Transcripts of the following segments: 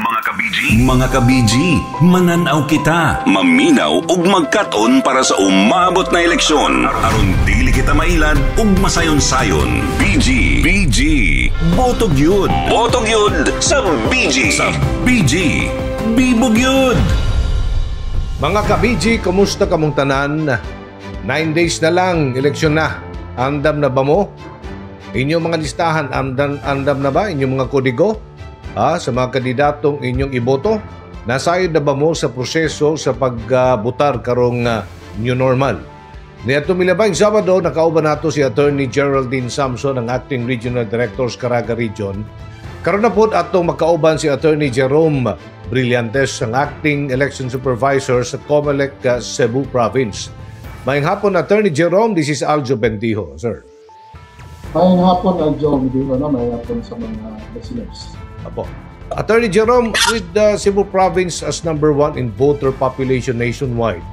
Mga kabiji, mga kabiji, mananaw kita. Maminaw ug magkaton para sa umabot na eleksyon. Aron dili kita mailad ug masayon-sayon. BG, botog yun. Botog yun sa BG. Sa BG, bibog yun. Mga kabiji, kumusta kamong tanan? 9 days na lang, eleksyon na. Andam na ba mo? Inyong mga listahan, andam na ba? Inyong mga kodigo? Sa mga kandidatong inyong iboto? Nasayod na ba mo sa proseso sa pagbutar karong new normal? Niadtong milabang Sabado, nakauban nato si Attorney Geraldine Samson, ang Acting Regional Director sa Caraga Region. Karon na po atong makauban si Attorney Jerome Brillantes, ang Acting Election Supervisor sa COMELEC Cebu Province. Mayang hapon, Attorney Jerome. This is Aljo Bendijo, sir. Mayang hapon, Aljo Bendijo. Mayang hapon sa mga listeners. Apo. Attorney Jerome, with the Cebu Province as number 1 in voter population nationwide,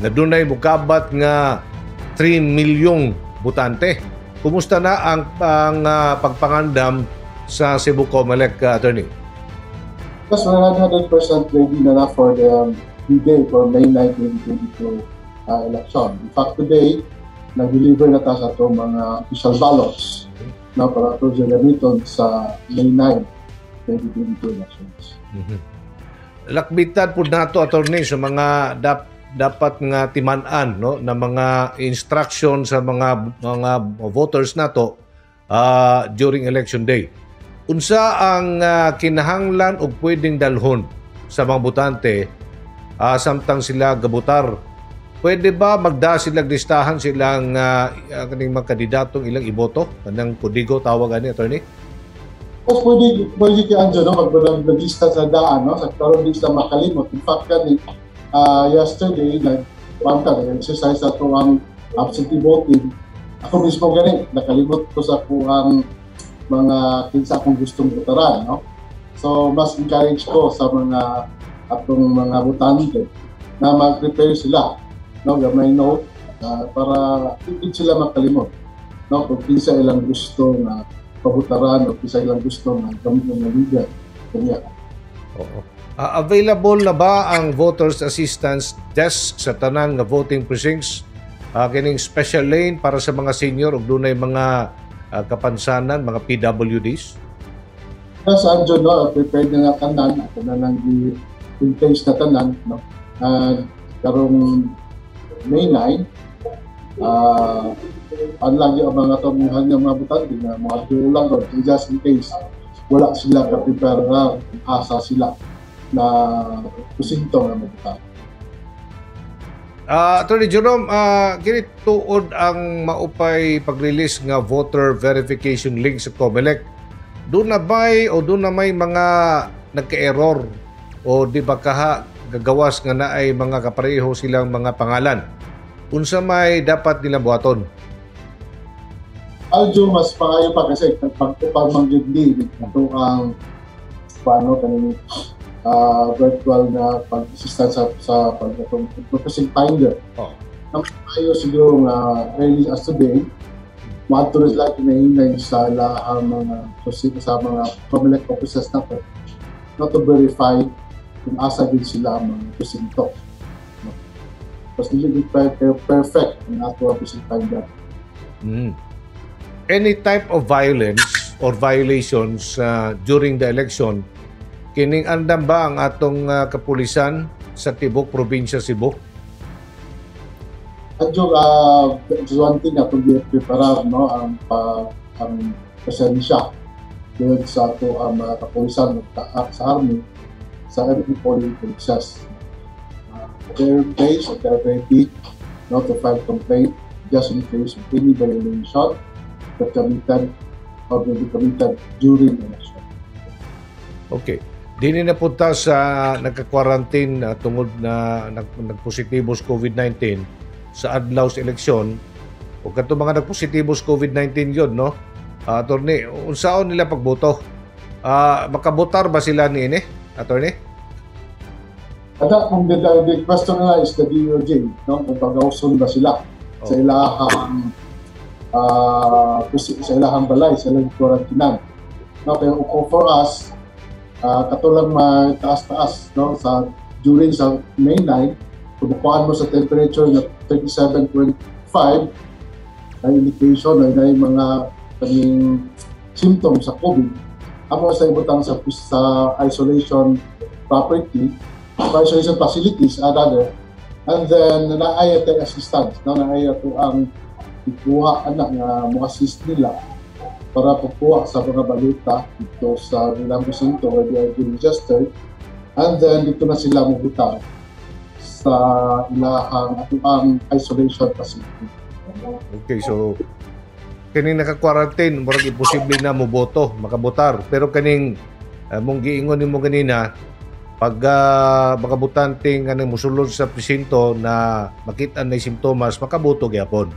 na dunay mukabat nga 3 milyong butante. Kumusta na ang pagpangandam sa Cebu COMELEC, Attorney? Yes, 100% ready na for the D-Day for May 9, 2022 election. In fact, today, nag-deliver na tayo sa itong mga official ballots na para ito gamiton sa May 9, 2022 elections. Lakbitan po nato, Attorney, sa mga dapat nga timan-an, no, na mga instruction sa mga voters nato during election day. Unsa ang kinahanglan o pwedeng dalhon sa mga botante samtang sila gabutar? Pwede ba magda silang listahan silang kaning mga kandidatong ilang iboto? Kanang kodigo tawagan ni, Attorney? O pwede kaya dyan, no? Mag-lista sa daan, no? Sa karoon din sila makalimot. In fact, yesterday, nag-exercise na ito ang absentee voting. Ako mismo ganit, nakalimot ko sa kuhang mga kinsa akong gustong butaran, no? So, mas encourage ko sa mga atong mga botante na mag-prepare sila, no, gamay note para hindi sila makalimot, no, kung kinsa ilang gusto na pabutaran o kinsa ilang gusto na gamitin na leader kanya. Oo. Available na ba ang voters assistance desk sa tanang voting precincts? Kining special lane para sa mga senior o dunay mga kapansanan, mga PWDs? Yes, Anjo, no, prepared na nga tanan, ako na lang in place na tanan, no, karong May 9, ang lagi ang mga tamuhan ng mga butante na mga tulang doon, just in case wala sila ka-prepare na asa sila na kusinto na mga butante. Attorney Jerome, kinit tuod ang maupay pag-release nga voter verification link sa COMELEC. Doon na ba'y o doon na may mga nagka-error o di ba gagawas nga na ay mga kapareho silang mga pangalan? Unsa may dapat nila buhaton? Aljo, mas pangayo pa kasi pag manggigdi ito ang paano kanini virtual na pag-assistant sa pag-processing finder. Ang pangayo siguro nga early as today, ma-authorize lang kinahinay sa lahang mga sa mga COMELEC offices natin not to verify kung asa din sila ang mga presinto. Tapos nilagay perfect ang ato presintahin dati. Any type of violence or violations during the election, kining andam ba ang atong kapulisan sa Tibok, Probinsya Cebu? Adyo, one thing na itong preparar, no, ang presensya doon sa ito ang mga kapulisan sa Army, sa every polling process. They're based or they're ready not to file complaint just in case of any violation that committed or will be committed during the election. Okay. Dini na punta sa nagka-quarantine tungod na nagpositibo sa COVID-19 sa adlaw sa eleksyon. O kato mga nagpositibo sa COVID-19 yun, no? Attorney, unsaon nila pagboto? Makabotar ba sila ni ini, Attorney? Ada, kung the question na is the DOJ, no? Kung pag-auson ba sila sa ilahang sa ilahang balay, sa ilahang quarantinan. No, pero for us, katulang may taas-taas, no, during sa May 9, kumukuhaan mo sa temperature na 37.5, na indication na yung mga kaming symptoms sa COVID, ako sa ibutang sa isolation property, isolation facilities, rather, and then naaya tayo assistance, naaya to ang ikuha anak nga mo assist nila para pagkuha sa mga balita dito sa ilang presinto where they are being registered, and then dito na sila mabutang sa ilahang atong isolation facility. Okay, so kining naka-quarantine, murag imposible na mo boto, makabotar. Pero kaning mong giingon nimo ganina, pag makabutante nga nang musulod sa presinto na makita na simptomas, makaboto gyapon.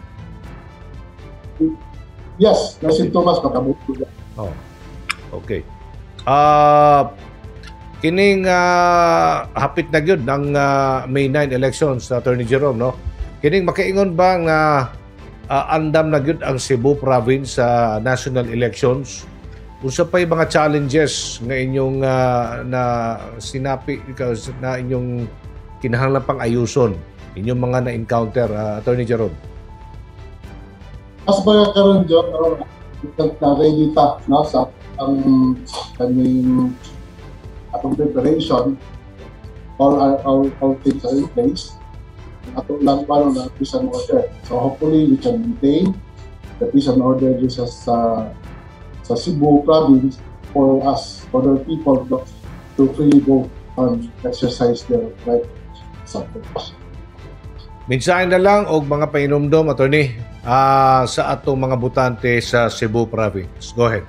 Yes, na simptomas makaboto. Oh. Okay. Kining hapit na gyud ang May 9 elections sa Attorney Jerome, no? Kining makaingon ba nga andam na gyud ang Cebu province sa national elections? Unsa pay mga challenges nga inyong na sinapi na inyong kinahanglan pang ayuson, inyong mga na-encounter, Attorney Jerome? Mas ba karon John, na ready ta, no, sa ang kaning atong preparation, all things are in place. Ato lang paano na peace and order. So hopefully we can maintain the peace and order sa Cebu province for us, for the people to freely go and exercise their right sa purpose. Mensahe na lang og mga painumdom, Attorney, sa atong mga butante sa Cebu province. Go ahead.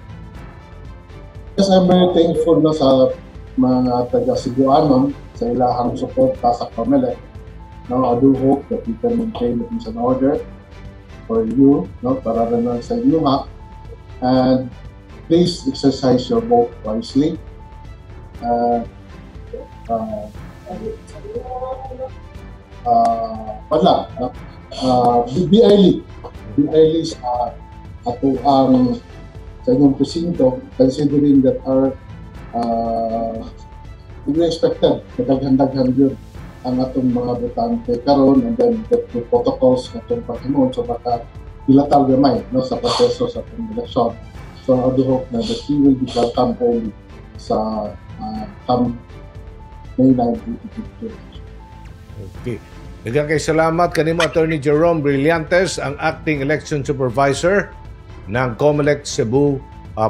Yes, I'm very thankful na sa mga taga-Cebuanon sa ilahang suporta sa COMELEC. Now, I do hope that we can maintain the peace and order for you, no, para rin sa inyo ha. And please exercise your vote wisely. Be early sa ato ang sa inyong presinto, considering that our we expected kadaghan yun ang atong mga botante karon, and then the protocols na itong paghinon, so baka ilatal gamay, no, sa proseso sa atong eleksyon. So I do hope na that we will be welcome early sa May 9, 2022. Okay. Daghang kay salamat kanimo, Attorney Jerome Brillantes, ang Acting Election Supervisor ng COMELEC Cebu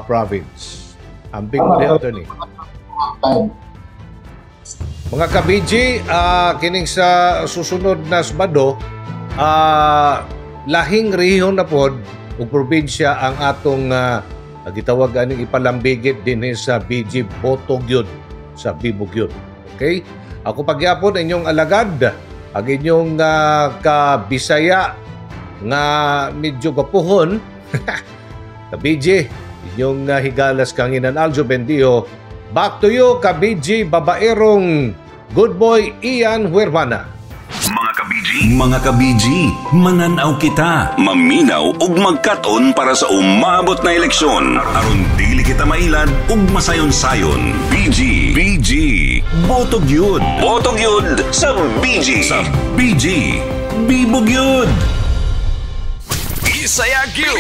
Province. Amping mo din, Attorney. Mga ka-BG, kining sa susunod na Sabado, lahing rehiyon na pod ug probinsya ang atong gitawag aning ipalambigit dinhi sa BG Botogyud sa Bibugyud. Okay? Ako pagyapon inyong alagad, ang inyong ka-Bisaya nga medyo gapuhon, ka-BG, inyong higalas kanginan Aljo Bendio. Back to you, ka-BG babaerong good boy Ian Huervana. Mga ka-BG, mananaw kita, maminaw ug magkaton para sa umabot na eleksyon. Aron dili kita mailad ug masayon-sayon. BG, Botog Yun. Botog Yun sa BG. Sa BG, Bibog Yun. Isayag Yun.